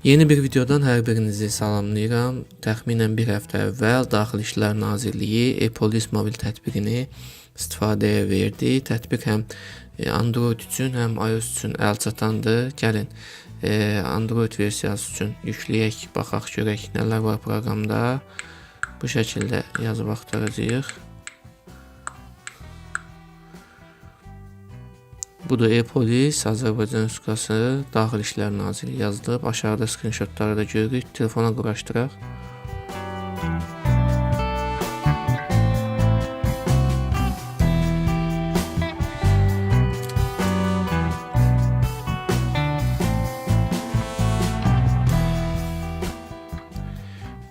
Yeni bir videodan hər birinizi salamlayıram. Təxminən bir həftə əvvəl Daxili İşlər Nazirliyi e-Polis mobil tətbiqini istifadəyə verdi. Tətbiq həm Android üçün, həm iOS üçün əlçatandır. Gəlin Android versiyası üçün yükləyək, baxaq görək nələr var proqramda. Bu şəkildə yazıb axtaracağıq. Budur e-Polis, Azərbaycan Respublikası Daxili İşlər Nazirliyi yazılıb. Aşağıda screenshotları da görürük. Telefona quraşdıraq.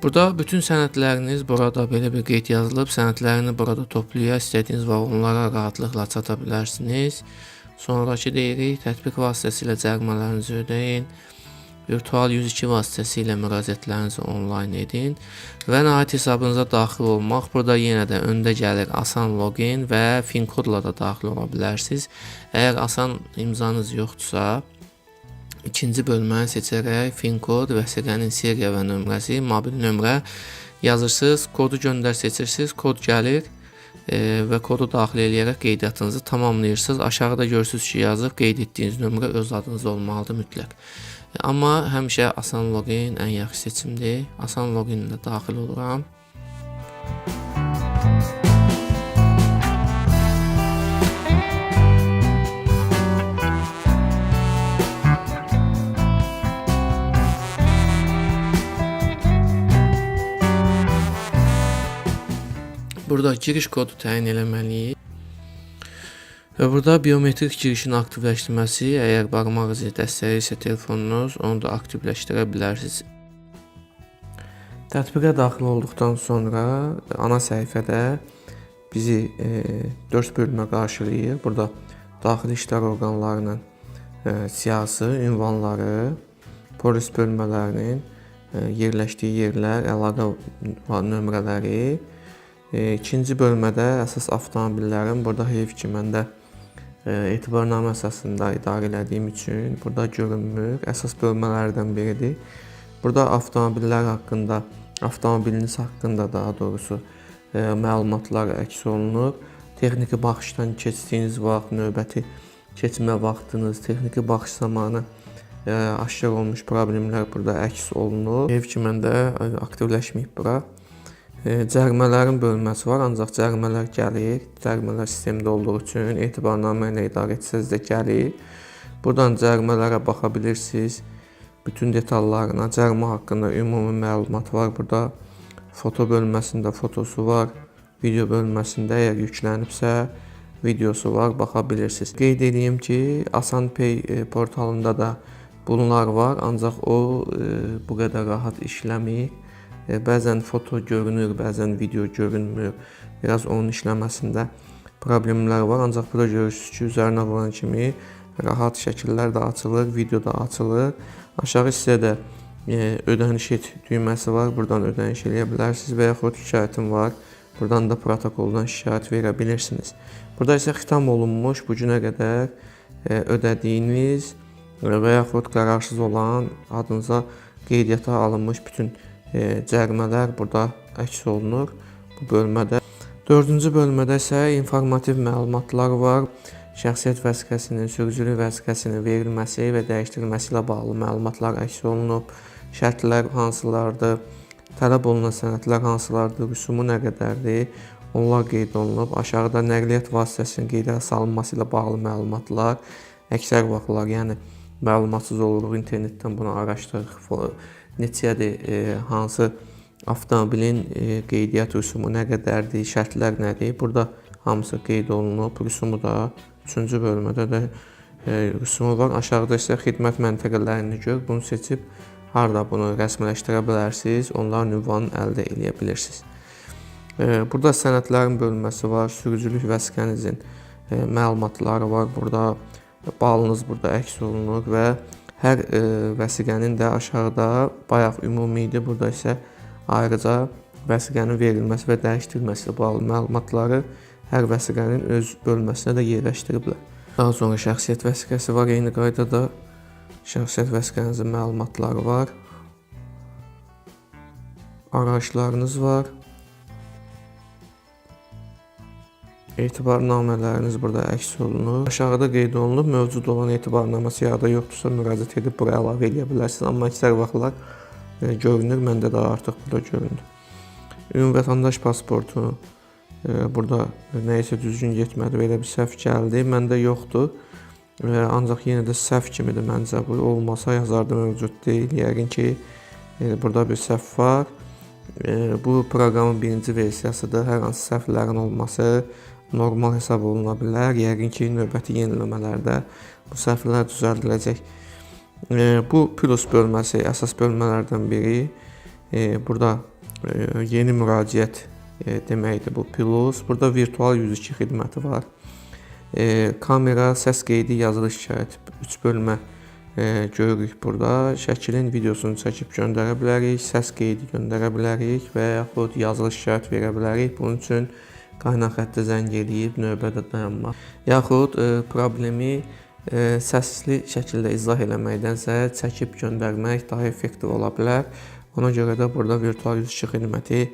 Burada bütün sənədləriniz burada belə bir qeyd yazılıb. Sənədlərini burada toplayaq. İstədiyiniz və onlara rahatlıqla çata bilərsiniz. Sonraki deyirik, tətbiq vasitəsilə cərimələrinizi ödəyin, virtual 102 vasitəsilə müraciətlərinizi onlayn edin və nəhayət hesabınıza daxil olmaq. Burada yenə də öndə gəlir asan login və fin kodla da daxil ola bilərsiniz. Əgər asan imzanız yoxdursa, ikinci bölməni seçərək fin kod, vəsiqənin seriya və nömrəsi, mobil nömrə yazırsınız, kodu göndər seçirsiniz, kod gəlir. Və kodu daxil edərək qeydiyyatınızı tamamlayırsınız. Aşağıda görürsünüz ki, yazıb qeyd etdiyiniz nömrə öz adınız olmalıdır mütləq. Amma həmişə asan login ən yaxşı seçimdir. Asan login ilə daxil oluram. Burada giriş kodu təyin eləməliyik. Və burada biometrik girişin aktivləşdirməsi, əgər barmaq izi dəstəkləyirsə telefonunuz, onu da aktivləşdirə bilərsiniz. Tətbiqə daxil olduqdan sonra ana səhifədə bizi 4 bölmə qarşılayır. Burada daxili işlər orqanlarının siyahısı, ünvanları, polis bölmələrinin yerləşdiyi yerlər, əlaqə nömrələri. İkinci bölmədə əsas avtomobillərin, burada heyf ki, məndə etibarnamə əsasında idarə elədiyim üçün burada görünmür. Əsas bölmələrdən biridir. Burada avtomobillər haqqında, avtomobiliniz haqqında daha doğrusu məlumatlar əks olunur. Texniki baxışdan keçdiyiniz vaxt, növbəti keçmə vaxtınız, texniki baxış zamanı aşkar olmuş problemlər burada əks olunur. Heyf ki, məndə aktivləşməyib bura. Cərimələrin bölməsi var, ancaq cərimələr gəlir. Cərimələr sistemdə olduğu üçün etibarnamə ilə idarə etsəz də gəlir. Buradan cərimələrə baxa bilirsiniz. Bütün detallarına, cərimə haqqında ümumi məlumat var. Burada foto bölməsində fotosu var. Video bölməsində əgər yüklənibsə videosu var, baxa bilirsiniz. Qeyd edeyim ki, AsanPay portalında da bunlar var, ancaq o bu qədər rahat işləmir. Bəzən foto görünür, bəzən video görünmür. Biraz onun işləməsində problemlər var. Ancaq burada görürsünüz ki, üzərinə vuran kimi rahat şəkillər də açılır, video da açılır. Aşağı hissədə ödəniş et düyməsi var. Buradan ödəniş eləyə bilərsiniz və yaxud şikayətim var. Buradan da protokoldan şikayət verə bilirsiniz. Burada isə xitam olunmuş bu günə qədər ödədiyiniz və yaxud qərarsız olan adınıza qeydiyyata alınmış bütün cərimələr burada əks olunur bu bölmədə. Dördüncü bölmədə isə informativ məlumatlar var. Şəxsiyyət vəsiqəsinin, sürücülük vəsiqəsinin verilməsi və dəyişdirilməsi ilə bağlı məlumatlar əks olunub. Şərtlər hansılardır, tələb olunan sənədlər hansılardır, rüsumu nə qədərdir, onlar qeyd olunub. Aşağıda nəqliyyat vasitəsinin qeydə salınması ilə bağlı məlumatlar. Əksər vaxtlar, yəni məlumatsız oluruq, internetdən bunu araşdırırıq. Neçədir, hansı avtomobilin qeydiyyat rüsumu nə qədərdir, şərtlər nədir? Burada hamısı qeyd olunub. Rüsumu da 3-cü bölmədə də rüsumu var. Aşağıda isə xidmət məntəqələrini gör. Bunu seçib harada bunu rəsmiləşdirə bilərsiniz. Onların ünvanını əldə edə bilirsiniz. Burada sənədlərin bölməsi var. Sürücülük vəsiqənizin məlumatları var. Burada balınız burada əks olunur və hər vəsiqənin də aşağıda bayaq ümumi idi. Burada isə ayrıca vəsiqənin verilməsi və dəyişdirilməsi ilə bağlı məlumatları hər vəsiqənin öz bölməsinə də yerləşdiriblər. Daha sonra şəxsiyyət vəsiqəsi var eyni qaydada. şəxsiyyət vəsiqənizin məlumatları var. Arayışlarınız var. Etibarnamələriniz burada əks olunur. Aşağıda qeyd olunub, mövcud olan etibarnamə siyahıda yoxdursa müraciət edib bura əlavə edə bilərsiniz. Amma əksər vaxtlar görünür, məndə də artıq burada göründü. Ümumi vətəndaş pasportu, burada nəyisə düzgün getmədi, belə bir səhv gəldi. Məndə yoxdur. Ancaq yenə də səhv kimidir məncə bu. Olmasa yazarda mövcud deyil. Yəqin ki, burada bir səhv var. Bu proqramın birinci versiyasıdır. Hər hansı səhvlərin olması normal hesab oluna bilər. Yəqin ki, növbəti yeniləmələrdə bu səhvlər düzəldiləcək. Bu plus bölməsi əsas bölmələrdən biri. Burada yeni müraciət deməkdir bu plus. Burada virtual 102 xidməti var. Kamera, səs qeydi, yazılı şikayət 3 bölmə görürük burada. Şəklin videosunu çəkib göndərə bilərik, səs qeydi göndərə bilərik və yaxud yazılı şikayət verə bilərik. Bunun üçün qaynaq xəttə zəng edib növbədə dayanmaq. Yaxud problemi səsli şəkildə izah eləməkdənsə çəkib göndərmək daha effektiv ola bilər. Ona görə də burada virtual 102 xidməti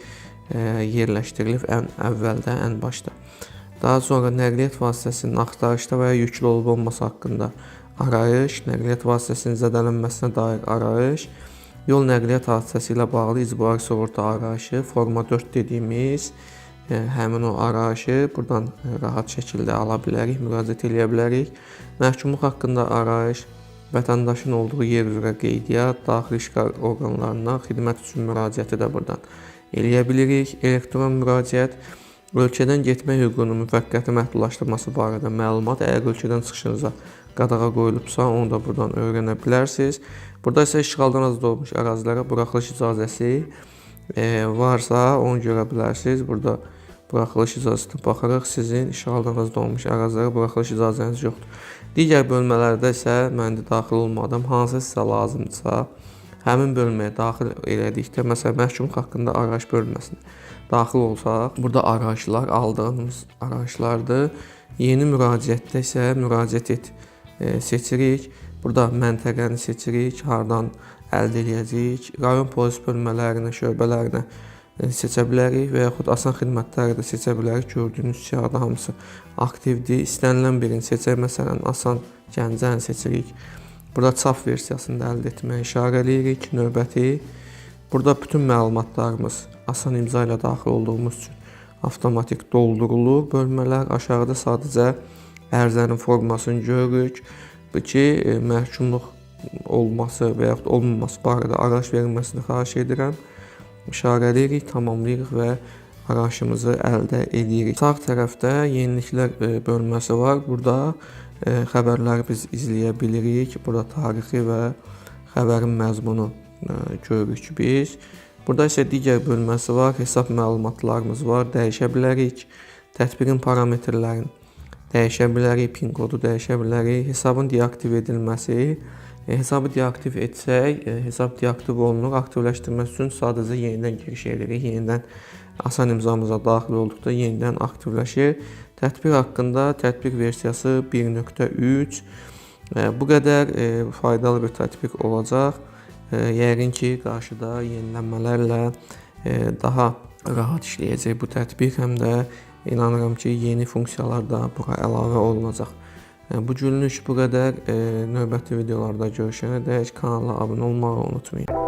yerləşdirilib ən əvvəldə, ən başda. Daha sonra nəqliyyat vasitəsinin axtarışda və ya yüklü olub olması haqqında arayış, nəqliyyat vasitəsinin zədələnməsinə dair arayış, yol nəqliyyat hadisəsi ilə bağlı icbari sığorta arayışı, forma 4 dediyimiz həmin o arayışı buradan rahat şəkildə ala bilərik, müraciət edə bilərik. Məhkumluq haqqında arayış, vətəndaşın olduğu yer üzrə qeydiyyat, daxili işgal orqanlarına xidmət üçün müraciəti də buradan eləyə bilirik. Elektron müraciət, ölkədən getmə hüququnun müvəqqəti məhdudlaşdırması barədə məlumat, əgər ölkədən çıxışınıza qadağa qoyulubsa, onu da buradan öyrənə bilərsiniz. Burada isə işğaldan azad olmuş ərazilərə buraxılış icazəsi varsa, onu görə bilərsiniz. Burada buraxılış icazəsinə baxaraq sizin işğaldan azad olmuş ərazilərə buraxılış icazəniz yoxdur. Digər bölmələrdə isə mən də daxil olmadım. Hansı sizə lazımdırsa, həmin bölməyə daxil elədikdə, məsələn, məhkumluq haqqında arayış bölməsinə daxil olsaq, burada arayışlar aldığımız arayışlardır. Yeni müraciətdə isə müraciət et seçirik. Burada məntəqəni seçirik, hardan əldə edəcəyik. Rayon polis bölmələrinə, şöbələrinə seçə bilərik və yaxud asan xidmətləri də seçə bilərik. Gördüyünüz siyahıda hamısı aktivdir. İstənilən birini seçək, məsələn, asan Gəncəni seçirik. Burada çap versiyasını da əldə etməyə işarə eləyirik. Növbəti, burada bütün məlumatlarımız asan imza ilə daxil olduğumuz üçün avtomatik doldurulur. Bölmələr aşağıda sadəcə ərizənin formasını görürük. Bu ki, məhkumluq olması və yaxud olmaması barədə arayış verilməsini xahiş edirəm. İşarə edirik, tamamlayırıq və arayışımızı əldə edirik. Sağ tərəfdə yeniliklər bölməsi var. Burada xəbərləri biz izləyə bilirik. Burada tarixi və xəbərin məzmunu görürük biz. Burada isə digər bölməsi var. Hesab məlumatlarımız var. Dəyişə bilərik. Tətbiqin parametrlərini dəyişə bilərik. PIN kodu dəyişə bilərik. Hesabın deaktiv edilməsi. Hesabı deaktiv etsək, hesab deaktiv olunur. Aktivləşdirmək üçün sadəcə yenidən giriş edirik. Yenidən asan imzamıza daxil olduqda yenidən aktivləşir. Tətbiq haqqında tətbiq versiyası 1.3. Bu qədər faydalı bir tətbiq olacaq. Yəqin ki, qarşıda yenilənmələrlə daha rahat işləyəcək bu tətbiq. Həm də inanıram ki, yeni funksiyalar da bura əlavə olunacaq. Bu günlük bu qədər. Növbəti videolarda görüşənədək kanala abunə olmağı unutmayın.